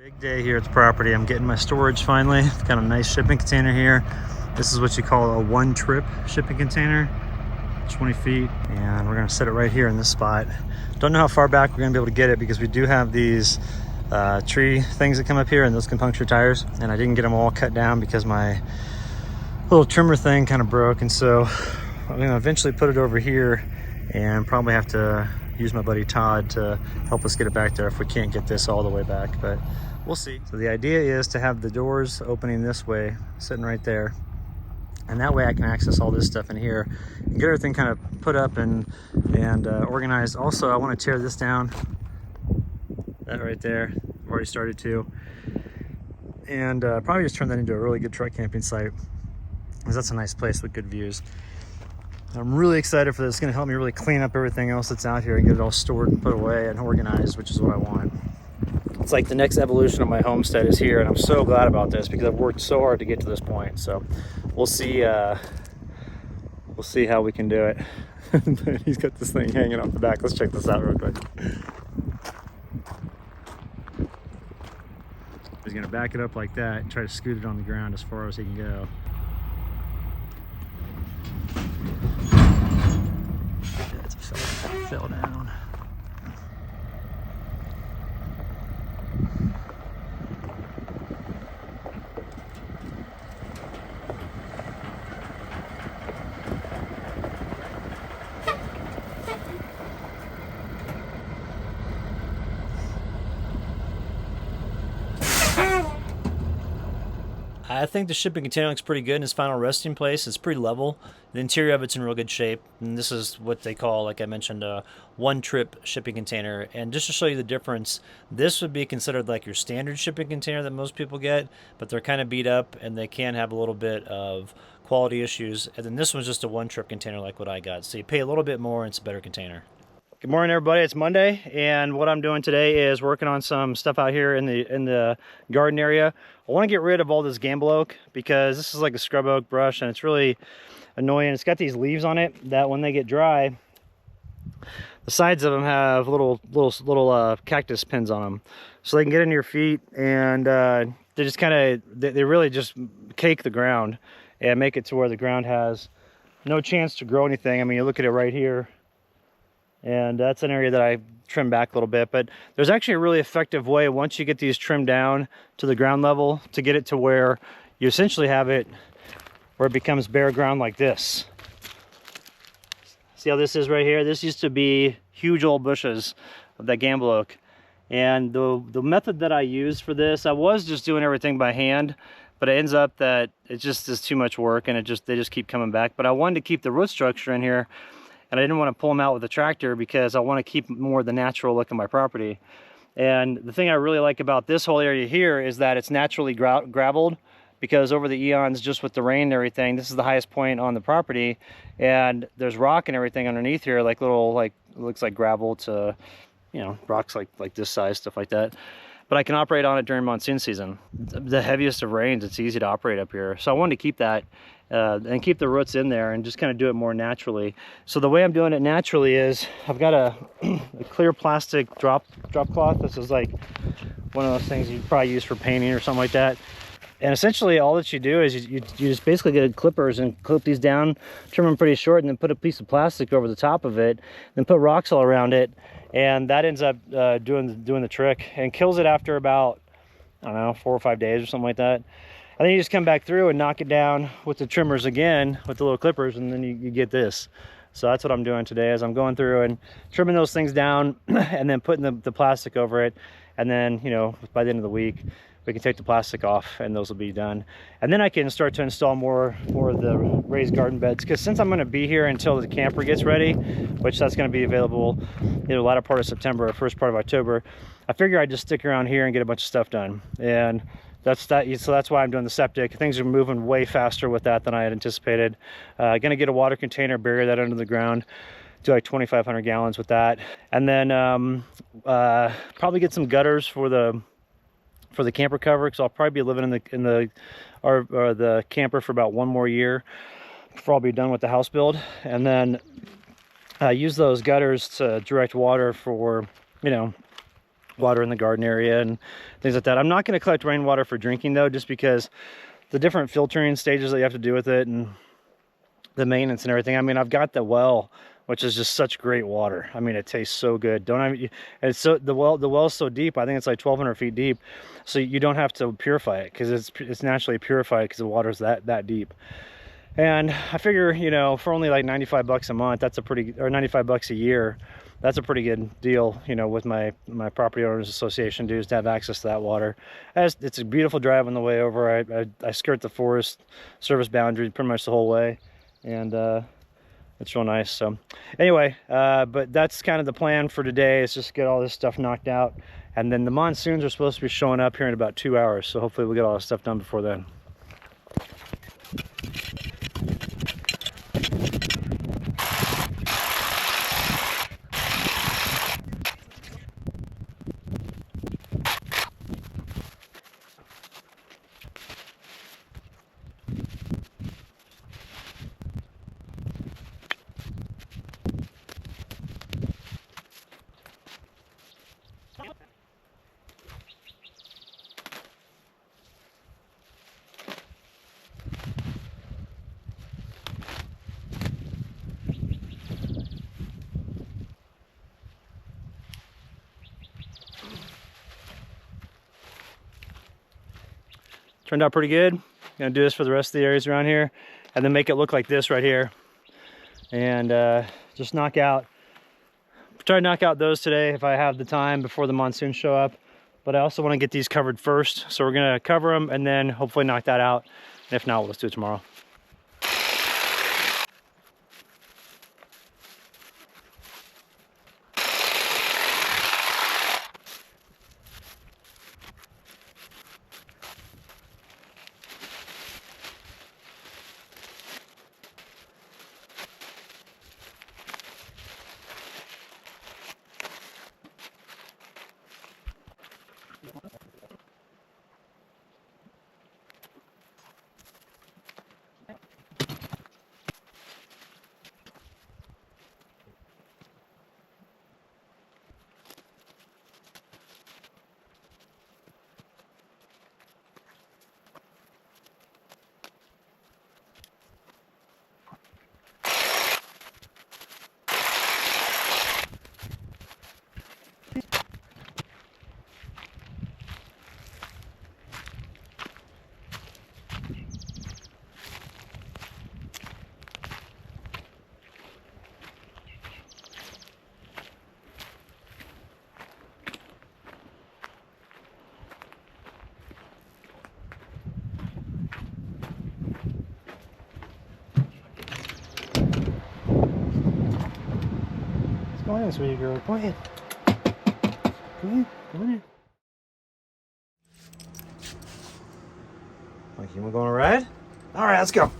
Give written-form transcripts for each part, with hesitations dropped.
Big day here at the property. I'm getting my storage finally. Got a nice shipping container here. This is what you call a one-trip shipping container, 20 feet, and we're gonna set it right here in this spot. Don't know how far back we're gonna be able to get it because we do have these tree things that come up here and those can puncture tires, and I didn't get them all cut down because my little trimmer thing kind of broke, and so I'm gonna eventually put it over here and probably have to use my buddy Todd to help us get it back there if we can't get this all the way back, but we'll see. So the idea is to have the doors opening this way, sitting right there, and that way I can access all this stuff in here and get everything kind of put up and organized. Also, I want to tear this down, that right there. I've already started to, and probably just turn that into a really good truck camping site, because that's a nice place with good views. I'm really excited for this. It's going to help me really clean up everything else that's out here and get it all stored and put away and organized, which is what I want. It's like the next evolution of my homestead is here, and I'm so glad about this because I've worked so hard to get to this point. So we'll see how we can do it. He's got this thing hanging off the back. Let's check this out real quick. He's going to back it up like that and try to scoot it on the ground as far as he can go. It fell down. I think the shipping container looks pretty good in its final resting place. It's pretty level. The interior of it's in real good shape. And this is what they call, like I mentioned, a one-trip shipping container. And just to show you the difference, this would be considered like your standard shipping container that most people get, but they're kind of beat up and they can have a little bit of quality issues. And then this one's just a one-trip container like what I got. So you pay a little bit more and it's a better container. Good morning, everybody. It's Monday, and what I'm doing today is working on some stuff out here in the garden area. I want to get rid of all this gamble oak because this is like a scrub oak brush, and it's really annoying. It's got these leaves on it that when they get dry, the sides of them have little cactus pins on them, so they can get into your feet, and they just kind of they really just cake the ground and make it to where the ground has no chance to grow anything. I mean, you look at it right here. And that's an area that I trim back a little bit, but there's actually a really effective way once you get these trimmed down to the ground level to get it to where you essentially have it where it becomes bare ground like this. See how this is right here? This used to be huge old bushes of that gamble oak, and the method that I used for this, I was just doing everything by hand, but it ends up that it just is too much work, and they just keep coming back. But I wanted to keep the root structure in here, and I didn't want to pull them out with a tractor because I want to keep more of the natural look of my property. And the thing I really like about this whole area here is that it's naturally graveled, because over the eons, just with the rain and everything, this is the highest point on the property, and there's rock and everything underneath here, like little, like, looks like gravel to, you know, rocks like this size, stuff like that. But I can operate on it during monsoon season. The heaviest of rains, it's easy to operate up here. So I wanted to keep that and keep the roots in there and just kind of do it more naturally. So the way I'm doing it naturally is I've got a clear plastic drop cloth. This is like one of those things you probably use for painting or something like that. And essentially all that you do is you just basically get clippers and clip these down, trim them pretty short, and then put a piece of plastic over the top of it, then put rocks all around it, and that ends up doing the trick and kills it after about, I don't know, 4 or 5 days or something like that. And then you just come back through and knock it down with the trimmers again, with the little clippers, and then you get this. So that's what I'm doing today, is I'm going through and trimming those things down and then putting the plastic over it. And then, you know, by the end of the week, we can take the plastic off and those will be done. And then I can start to install more of the raised garden beds, because since I'm going to be here until the camper gets ready, which that's going to be available in the latter part of September or first part of October, I figure I'd just stick around here and get a bunch of stuff done. And so that's why I'm doing the septic. Things are moving way faster with that than I had anticipated. Gonna get a water container, bury that under the ground, do like 2,500 gallons with that, and then probably get some gutters for the camper cover, because I'll probably be living in the camper for about 1 more year before I'll be done with the house build, and then use those gutters to direct water for, you know, water in the garden area and things like that. I'm not going to collect rainwater for drinking though, just because the different filtering stages that you have to do with it and the maintenance and everything. I mean, I've got the well, which is just such great water. I mean, it tastes so good. It's so, the well's so deep. I think it's like 1,200 feet deep, so you don't have to purify it because it's naturally purified because the water's that deep. And I figure, you know, for only like 95 bucks a month, that's a pretty, or 95 bucks a year, that's a pretty good deal, you know, with my property owners association dues to have access to that water. It's a beautiful drive on the way over. I skirt the Forest Service boundary pretty much the whole way, and it's real nice. So anyway, but that's kind of the plan for today, is just get all this stuff knocked out, and then the monsoons are supposed to be showing up here in about 2 hours, so hopefully we'll get all this stuff done before then. Turned out pretty good. Gonna do this for the rest of the areas around here, and then make it look like this right here, and just try to knock out those today if I have the time before the monsoons show up. But I also want to get these covered first, so we're gonna cover them and then hopefully knock that out, and if not, we'll just do it tomorrow. Go ahead, sweetie girl. Go ahead. Go ahead. Go in. Like, you want to go on a ride? All right, let's go.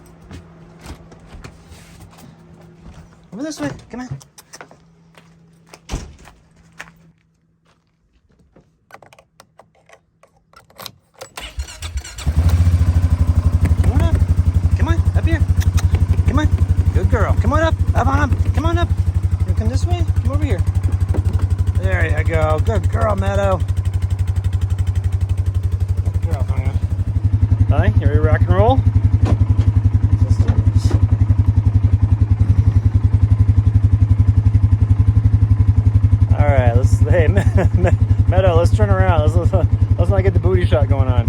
Over this way. Come on. Come on up. Come on, up here. Come on. Good girl. Come on up. Up on up. Come on up. You come this way? Come over here. There you go. Good girl, Meadow. Good girl, honey. Hi, you ready to rock and roll? Alright, hey, Meadow, let's turn around. Let's not get the booty shot going on.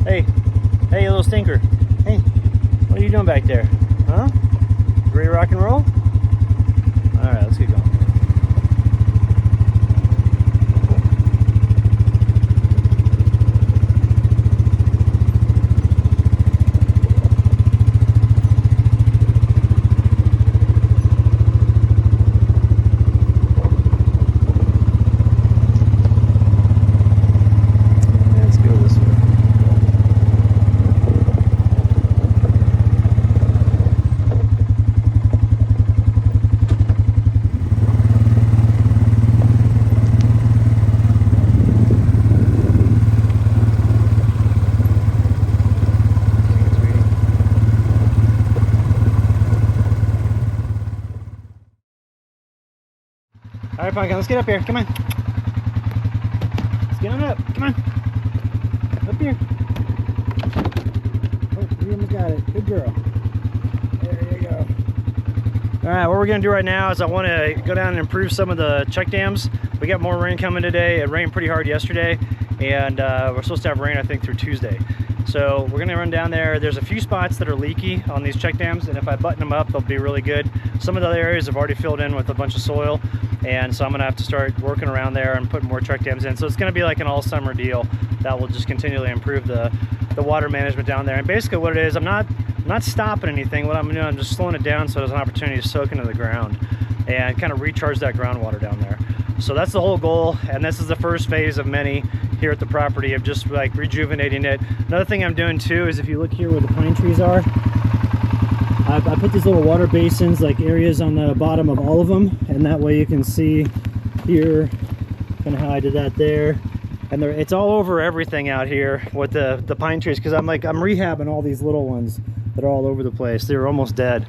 Hey, you little stinker. Hey, what are you doing back there? Huh? Ready to rock and roll? Alright, let's get going. All right, Pumpkin, let's get up here. Come on. Get on up. Come on. Up here. Oh, you almost got it. Good girl. There you go. All right, what we're gonna do right now is I want to go down and improve some of the check dams. We got more rain coming today. It rained pretty hard yesterday, and we're supposed to have rain, I think, through Tuesday. So we're gonna run down there. There's a few spots that are leaky on these check dams, and if I button them up, they'll be really good. Some of the other areas have already filled in with a bunch of soil, and so I'm gonna have to start working around there and putting more check dams in. So it's gonna be like an all summer deal that will just continually improve the water management down there. And basically what it is, I'm not stopping anything. What I'm doing, I'm just slowing it down so there's an opportunity to soak into the ground and kind of recharge that groundwater down there. So that's the whole goal, and this is the first phase of many here at the property of just like rejuvenating it. Another thing I'm doing too is if you look here where the pine trees are, I put these little water basins, like areas on the bottom of all of them, and that way you can see here kind of how I did that there. And it's all over everything out here with the pine trees, because I'm rehabbing all these little ones that are all over the place. They're almost dead.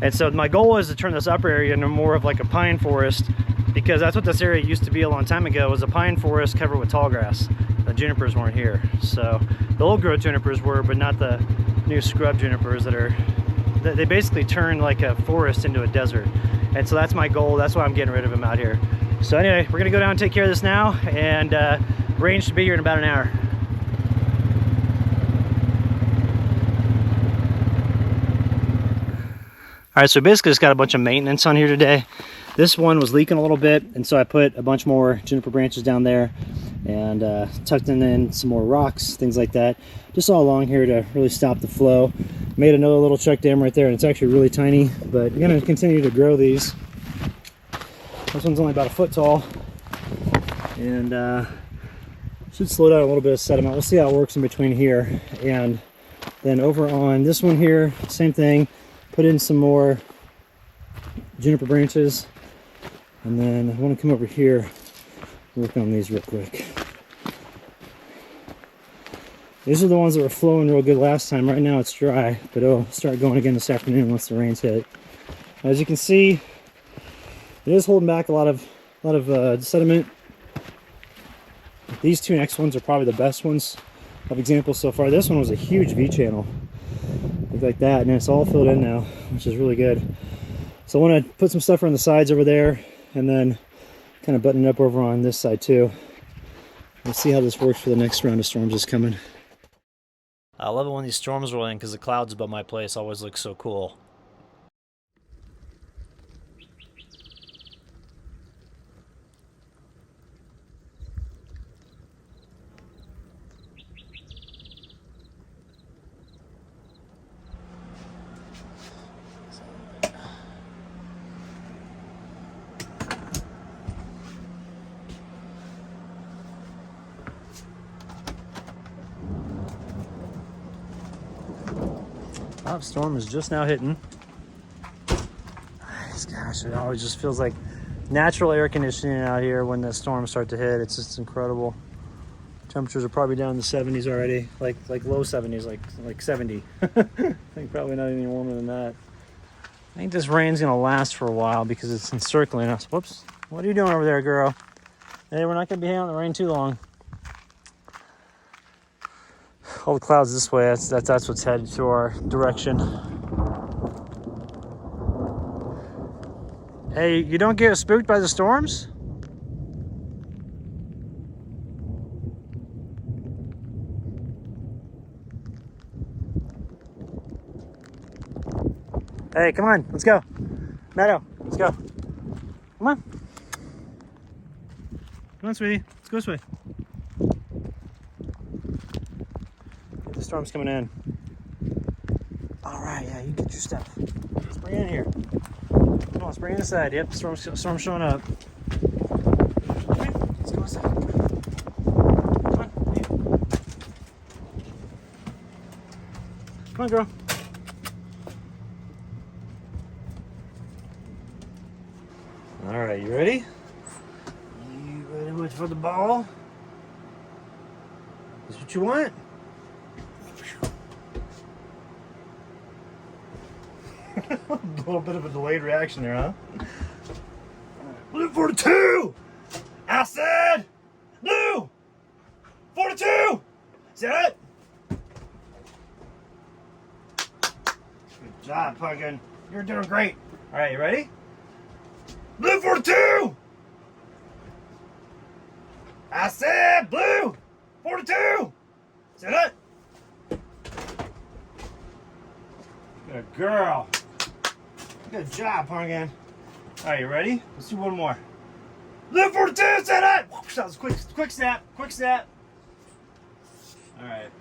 And so my goal is to turn this upper area into more of like a pine forest, because that's what this area used to be a long time ago, was a pine forest covered with tall grass. The junipers weren't here. So the old growth junipers were, but not the new scrub junipers they basically turn like a forest into a desert. And so that's my goal. That's why I'm getting rid of them out here. So anyway, we're gonna go down and take care of this now, and rain should be here in about an hour. All right, so basically just got a bunch of maintenance on here today. This one was leaking a little bit, and so I put a bunch more juniper branches down there and tucked in some more rocks, things like that, just all along here to really stop the flow. Made another little check dam right there, and it's actually really tiny, but I'm gonna continue to grow these. This one's only about a foot tall, and should slow down a little bit of sediment. We'll see how it works in between here. And then over on this one here, same thing. Put in some more juniper branches, and then I want to come over here, work on these real quick. These are the ones that were flowing real good last time. Right now it's dry, but it'll start going again this afternoon once the rains hit. As you can see, it is holding back a lot of sediment. These two next ones are probably the best ones of examples so far. This one was a huge V channel, look like that, and it's all filled in now, which is really good. So I want to put some stuff on the sides over there, and then kind of button it up over on this side too. We'll see how this works for the next round of storms that's coming. I love it when these storms roll in, because the clouds above my place always look so cool. Top storm is just now hitting. Gosh, it always just feels like natural air conditioning out here when the storms start to hit. It's just incredible. Temperatures are probably down in the 70s already, like low 70s, like 70. I think probably not any warmer than that. I think this rain's gonna last for a while because it's encircling us. Whoops! What are you doing over there, girl? Hey, we're not gonna be hanging out in the rain too long. All the clouds this way, that's what's headed to our direction. Hey, you don't get spooked by the storms? Hey, come on, let's go. Meadow, let's go. Come on. Come on, sweetie, let's go this way. The storm's coming in. All right, yeah, you get your stuff. Let's bring it in here. Come on, let's bring it inside. Yep, storm's showing up. Come here, let's go inside. Come on, here. Come on, girl. All right, you ready? You ready for the ball? Is what you want? A little bit of a delayed reaction there, huh? Blue 42! I said blue 42! Set it! Good job, Pumpkin. You're doing great. All right, you ready? Blue 42! I said blue 42! Set it! Good girl. Good job, Pumpkin. All right, you ready? Let's do one more. Blue 42, set it! That was quick snap, quick snap. All right.